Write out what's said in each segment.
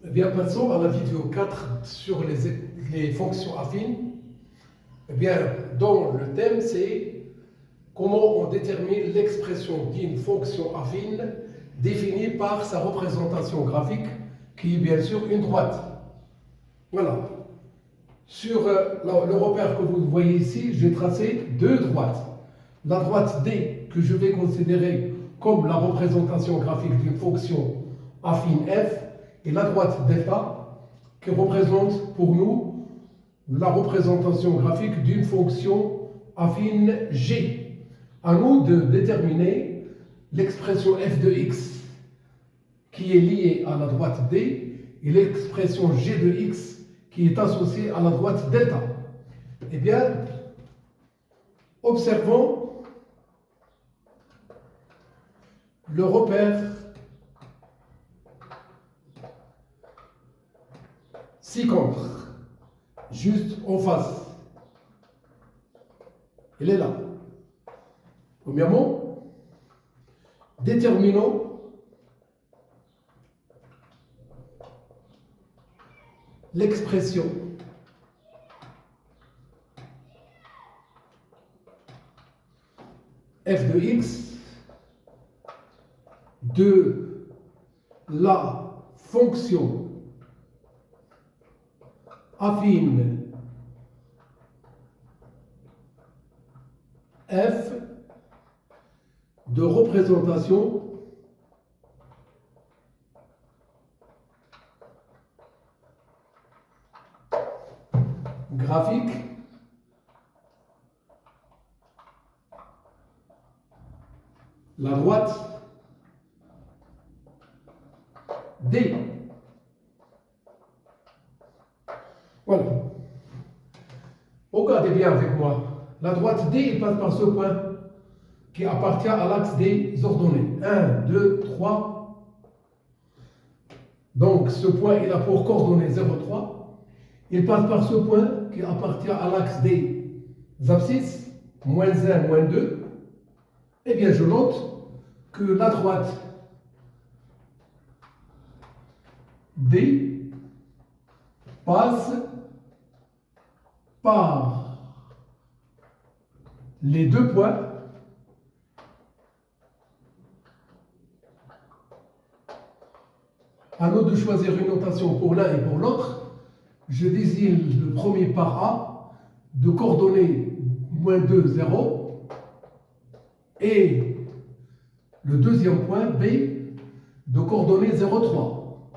Eh bien, passons à la vidéo 4 sur les fonctions affines. Eh bien, dont le thème, c'est comment on détermine l'expression d'une fonction affine définie par sa représentation graphique, qui est bien sûr une droite. Voilà. Sur le repère que vous voyez ici, j'ai tracé deux droites. La droite D, que je vais considérer comme la représentation graphique d'une fonction affine f, et la droite delta, qui représente pour nous la représentation graphique d'une fonction affine g. À nous de déterminer l'expression f de x qui est liée à la droite D et l'expression g de x qui est associée à la droite delta. Eh bien, observons le repère ci-contre, juste en face. Il est là. Premièrement, déterminons l'expression f de x de la fonction affine f de représentation graphique la droite D. Voilà. Regardez bien avec moi. La droite D elle passe par ce point qui appartient à l'axe des ordonnées. 1, 2, 3. Donc ce point il a pour coordonnée 0, 3. Il passe par ce point qui appartient à l'axe des abscisses, moins 1, moins 2. Eh bien, je note que la droite D passe par les deux points à nous de choisir une notation pour l'un et pour l'autre. Je désigne le premier par A de coordonnées moins 2, 0 et le deuxième point B de coordonnées 0, 3.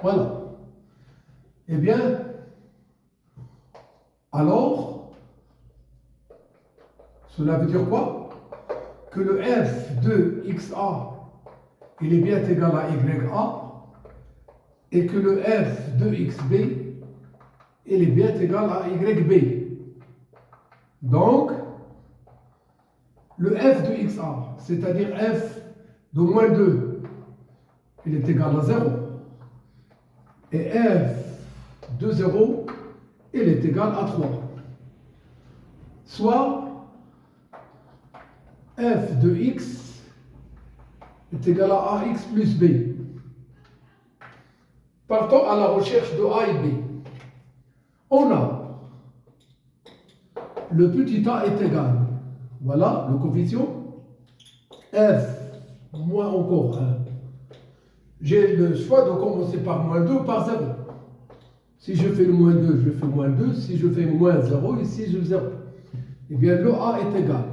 Voilà. Eh bien, alors, cela veut dire quoi? Que le f de xa, il est bien égal à ya, et que le f de xb, il est bien égal à yb. Donc, le f de xa, c'est-à-dire f de moins 2, il est égal à 0. Et f de 0, il est égal à 3. Soit f de x est égal à ax plus b. Partons à la recherche de a et b. On a le petit a est égal. Voilà le coefficient. F moins encore 1. J'ai le choix de commencer par moins 2 ou par 0. Si je fais le moins 2, je fais moins 2. Si je fais moins 0, ici je fais 0. Eh bien, le a est égal.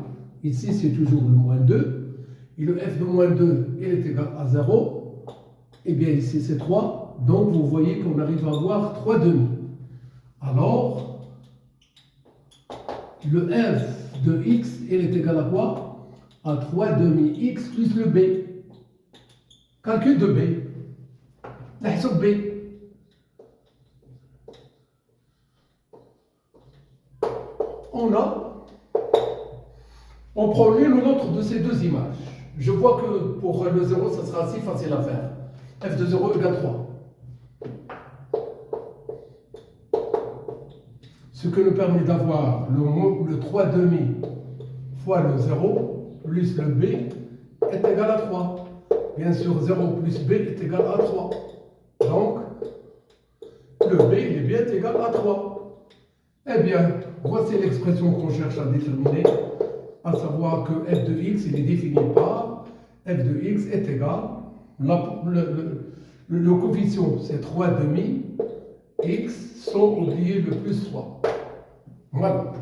Ici, c'est toujours le moins 2. Et le f de moins 2, il est égal à 0. Eh bien, ici, c'est 3. Donc, vous voyez qu'on arrive à avoir 3 demi. Alors, le f de x, il est égal à quoi? À 3 demi x plus le b. Calcul de b. نحسب b. On prend l'une ou l'autre de ces deux images. Je vois que pour le 0, ça sera assez facile à faire. f de 0 égale 3. Ce que nous permet d'avoir le 3 demi fois le 0 plus le b est égal à 3. Bien sûr, 0 plus b est égal à 3. donc, le B il est bien égal à 3. Eh bien, voici l'expression qu'on cherche à déterminer, à savoir que f de x il est défini par f de x est égal, le coefficient c'est 3 demi, x sans oublier le plus 3. Voilà.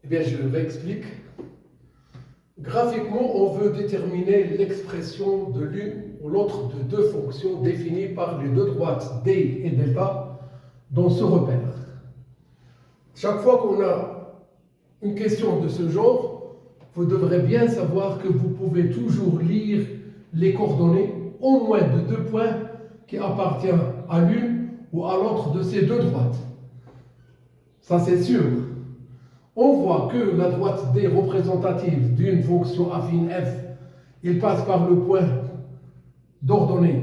Eh bien, je réexplique. Graphiquement, on veut déterminer l'expression de l'une ou l'autre de deux fonctions définies par les deux droites d et delta dans ce repère. Chaque fois qu'on a une question de ce genre, vous devrez bien savoir que vous pouvez toujours lire les coordonnées au moins de deux points qui appartiennent à l'une ou à l'autre de ces deux droites. Ça, c'est sûr. On voit que la droite D représentative d'une fonction affine f, il passe par le point d'ordonnée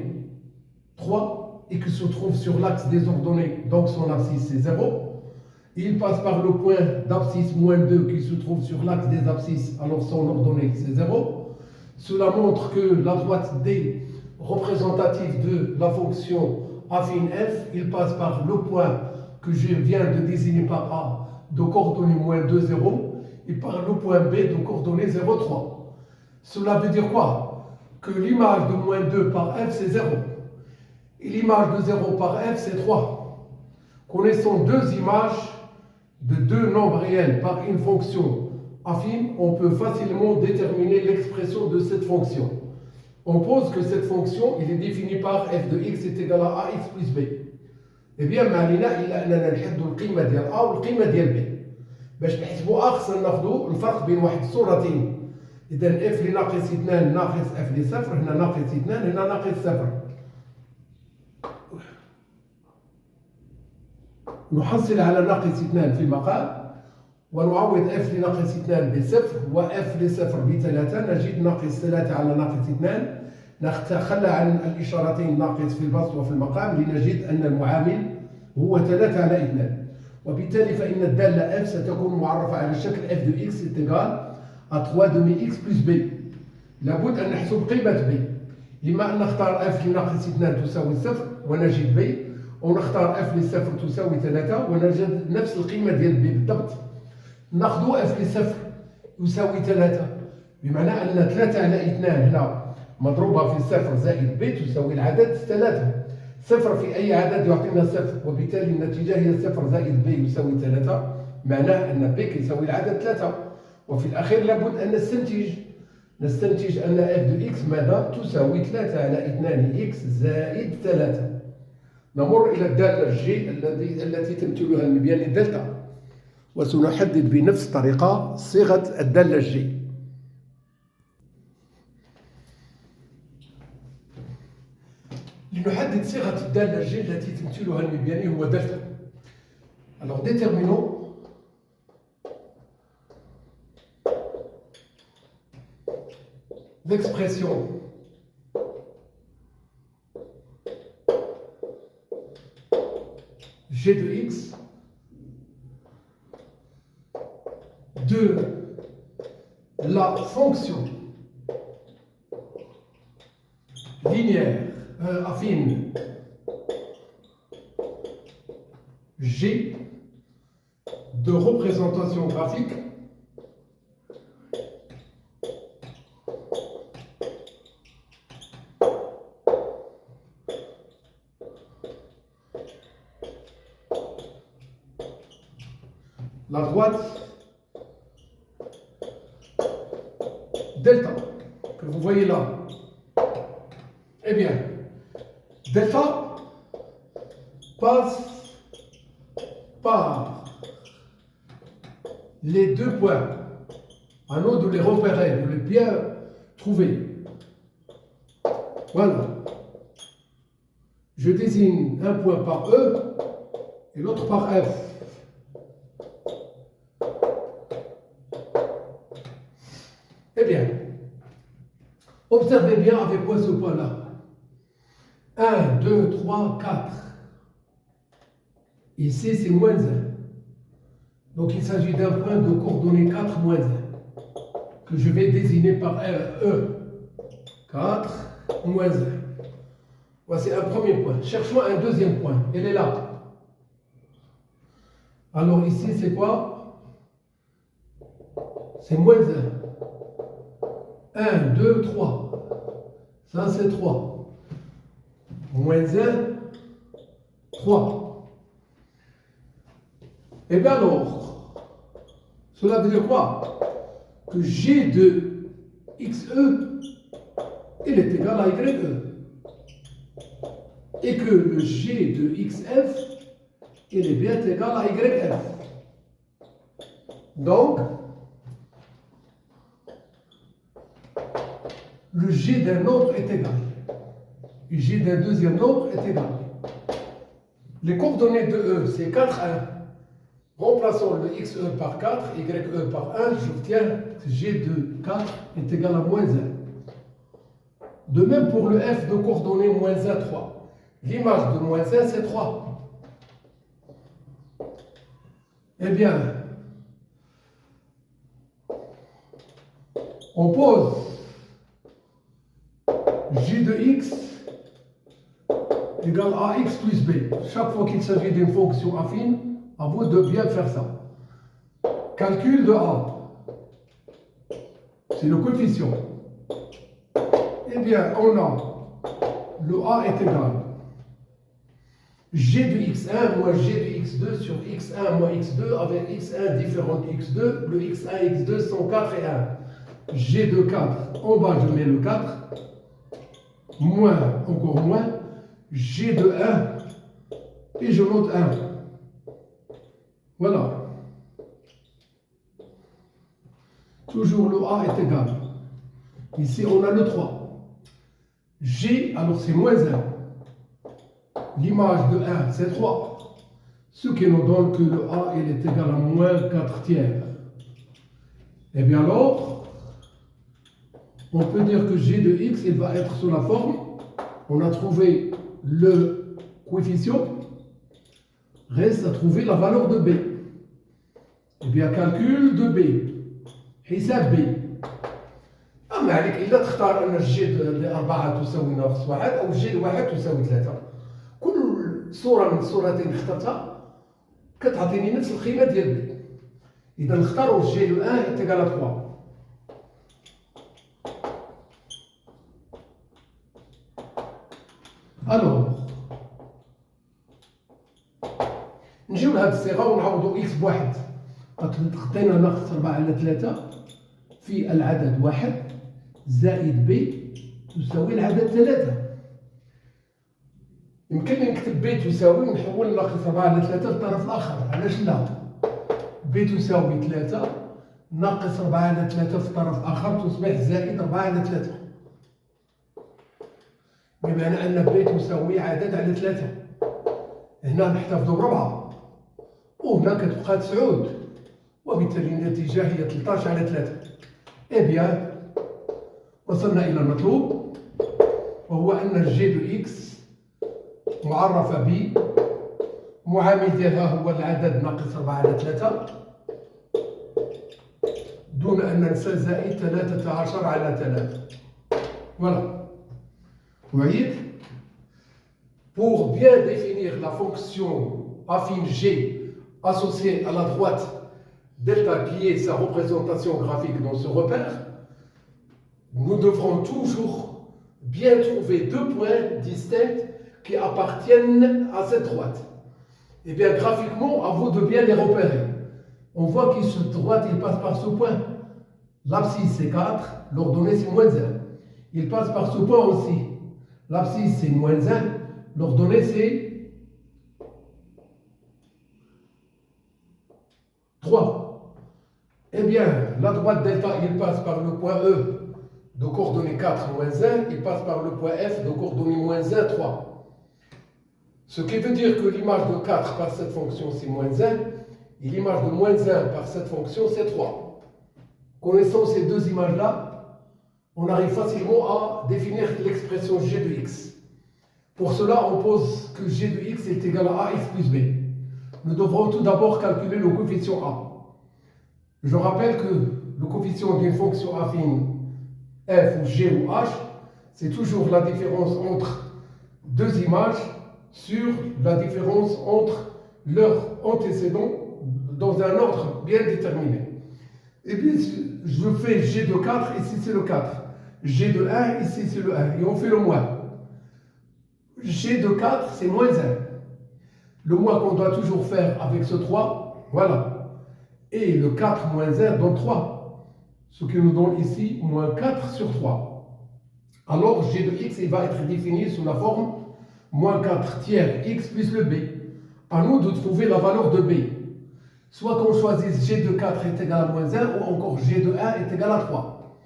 3 et qui se trouve sur l'axe des ordonnées, donc son abscisse c'est 0. Il passe par le point d'abscisse moins 2 qui se trouve sur l'axe des abscisses, alors son ordonnée c'est 0. Cela montre que la droite D représentative de la fonction affine f, il passe par le point que je viens de désigner par A, de coordonnées moins 2, 0, et par le point B de coordonnées 0, 3. Cela veut dire quoi? Que l'image de moins 2 par f, c'est 0. Et l'image de 0 par f, c'est 3. Connaissant deux images de deux nombres réels par une fonction affine, on peut facilement déterminer l'expression de cette fonction. On pose que cette fonction il est définie par f de x est égal à ax plus b. Eh bien, ما علينا إلا أننا نحدوا القيمة ديال A والقيمة ديال B. باش نحسبوا A خصنا ناخذوا الفرق بين واحد الصورتين. إذا f لناقص 2 ناقص f لصفر، هنا ناقص 2 هنا ناقص 0. نحصل على ناقص 2 في المقام ونعوض f لناقص 2 بصفر وf لصفر ب3، نجد ناقص 3 على ناقص 2. نتخلى عن الإشارتين ناقص في البسط وفي المقام لنجد أن المعامل هو 3 على 2، وبالتالي فإن الدالة f ستكون معرفة على شكل f de x est égal à 3 demi x plus b. لابد أن نحسب قيمة b. إما أن نختار f لناقص 2 تساوي 0 ونجد b، أو نختار f لصفر تساوي 3 ونجد نفس القيمة ديال b بالضبط. ناخذ f لصفر يساوي 3، بمعنى أن 3 على 2 هنا مضروبة في صفر زائد ب تساوي العدد 3. صفر في أي عدد يعطينا صفر، وبالتالي النتيجة هي صفر زائد ب يساوي 3، معناه أن ب يساوي العدد 3. وفي الأخير لابد أن نستنتج أن f de x ماذا؟ تساوي 3 على 2 x زائد 3. نمر إلى الدالة g التي تمثلها المبيان دلتا، وسنحدد بنفس الطريقة صيغة الدالة g. لنحدد صيغة الدالة G التي تمثلها المبياني هو دلتا. Alors déterminons l'expression G de x de la fonction linéaire affine G de représentation graphique la droite delta que vous voyez là. Eh bien, delta passe par les deux points. À nous de les repérer, de les bien trouver. Voilà. Je désigne un point par E et l'autre par F. Eh bien, observez bien avec quoi ce point-là. 1, 2, 3, 4. Ici, c'est moins 1. Donc, il s'agit d'un point de coordonnées 4 moins 1 que je vais désigner par E. 4 moins 1. Voici un premier point. Cherchons un deuxième point. Il est là. Alors ici, c'est quoi? C'est moins 1. 1, 2, 3. Ça, c'est 3. Moins 1, 3. Et bien alors, cela veut dire quoi? Que G de XE, il est égal à YE. Et que le G de XF, il est bien égal à YF. Donc, le G d'un nombre est égal. Et G d'un deuxième nombre est égal. Les coordonnées de E, c'est 4, 1. Remplaçons le XE par 4, YE par 1, j'obtiens que G de 4 est égal à moins 1. De même pour le F de coordonnées moins 1, 3. L'image de moins 1, c'est 3. Eh bien, on pose J de X égale AX plus B. Chaque fois qu'il s'agit d'une fonction affine, à vous de bien faire ça. Calcul de A. C'est le coefficient. Eh bien, on a le A est égal G de X1 moins G de X2 sur X1 moins X2 avec X1 différent de X2. Le X1 et X2 sont 4 et 1. G de 4, en bas je mets le 4. Moins, encore moins. G de 1 et je note 1. Voilà. Toujours le A est égal. Ici on a le 3. G, alors c'est moins 1. L'image de 1, c'est 3. Ce qui nous donne que le A il est égal à moins 4 tiers. Et bien alors, on peut dire que G de X, il va être sous la forme. On a trouvé le coefficient. Reste à trouver la valeur de B. Et bien, calcul de B. حساب B. أما عليك إلا تختار أن الجي لأربعة تساوي ناقص واحد أو الجي لواحد تساوي ثلاثة. كل صورة من الصورتين اللي اخترتها كتعطيني نفس القيمة ديال B. إذا نختاروا الجي لو 1 est égal à 3. Alors, نجيو لهاد الصيغة ونعوضوا إكس بواحد. خدينا ناقص 4 على 3 في العدد 1 زائد ب تساوي العدد 3. يمكن لي نكتب ب تساوي ونحول ناقص 4 على 3 للطرف الآخر. علاش لا؟ ب تساوي 3 ناقص 4 على 3 في الطرف الآخر تصبح زائد 4 على 3. بمعنى أن ب تساوي عدد على 3. هنا نحتفظوا ب4 وهنا كتبقى 9 وبالتالي النتيجة هي 13 على 3. إيه بيان وصلنا إلى المطلوب وهو أن الجي دو إكس معرفة ب معامل ديالها هو العدد ناقص 4 على 3 دون أن ننسى زائد 13 على 3. Voilà. Vous voyez? Pour bien définir la fonction affine G associée à la droite delta qui est sa représentation graphique dans ce repère, nous devrons toujours bien trouver deux points distincts qui appartiennent à cette droite. Et bien graphiquement, à vous de bien les repérer. On voit que cette droite, il passe par ce point. L'abscisse c'est 4, l'ordonnée c'est moins 1. Il passe par ce point aussi. L'abscisse c'est moins 1, l'ordonnée c'est 3. Eh bien, la droite delta, il passe par le point E de coordonnée 4 moins 1, il passe par le point F de coordonnée moins 1, 3. Ce qui veut dire que l'image de 4 par cette fonction c'est moins 1, et l'image de moins 1 par cette fonction c'est 3. Connaissant ces deux images-là, on arrive facilement à définir l'expression G de X. Pour cela, on pose que G de X est égal à AX plus B. nous devrons tout d'abord calculer le coefficient A. Je rappelle que le coefficient d'une fonction affine f ou g ou h, c'est toujours la différence entre deux images sur la différence entre leurs antécédents dans un ordre bien déterminé. Et bien, je fais g de 4, ici c'est le 4. G de 1, ici c'est le 1. Et on fait le moins. G de 4, c'est moins 1. Le moins qu'on doit toujours faire avec ce 3, voilà. Et le 4 moins 1 donne 3. Ce qui nous donne ici moins 4 sur 3. Alors, g de x, il va être défini sous la forme moins 4 tiers x plus le b. À nous de trouver la valeur de b. Soit qu'on choisisse g de 4 est égal à moins 1, ou encore g de 1 est égal à 3.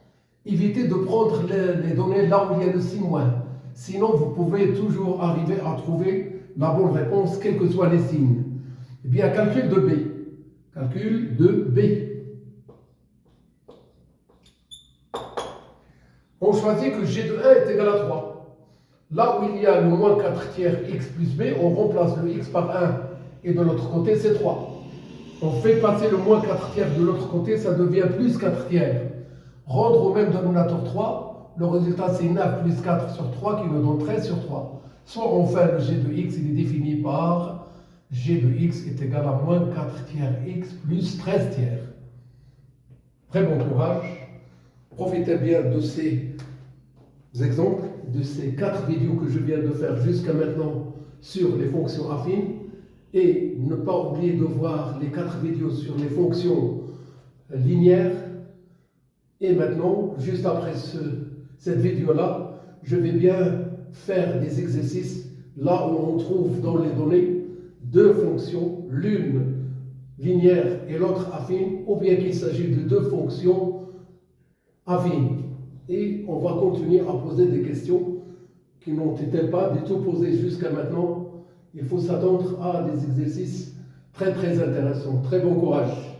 Évitez de prendre les données là où il y a le signe moins. Sinon, vous pouvez toujours arriver à trouver la bonne réponse, quels que soient les signes. Eh bien, calcul de b. Calcul de b. On choisit que g de 1 est égal à 3. Là où il y a le moins 4 tiers x plus b, on remplace le x par 1 et de l'autre côté c'est 3. On fait passer le moins 4 tiers de l'autre côté, ça devient plus 4 tiers. Rendre au même dénominateur 3, le résultat c'est 9 plus 4 sur 3 qui nous donne 13 sur 3. Soit enfin le g de x, il est défini par g de x est égal à moins 4 tiers x plus 13 tiers. Très bon courage. Profitez bien de ces exemples, de ces 4 vidéos que je viens de faire jusqu'à maintenant sur les fonctions affines. Et ne pas oublier de voir les 4 vidéos sur les fonctions linéaires. Et maintenant, juste après cette vidéo-là, je vais bien faire des exercices là où on trouve dans les données deux fonctions, l'une linéaire et l'autre affine, ou bien qu'il s'agit de deux fonctions affines. Et on va continuer à poser des questions qui n'ont été pas du tout posées jusqu'à maintenant. Il faut s'attendre à des exercices très intéressants. Très bon courage.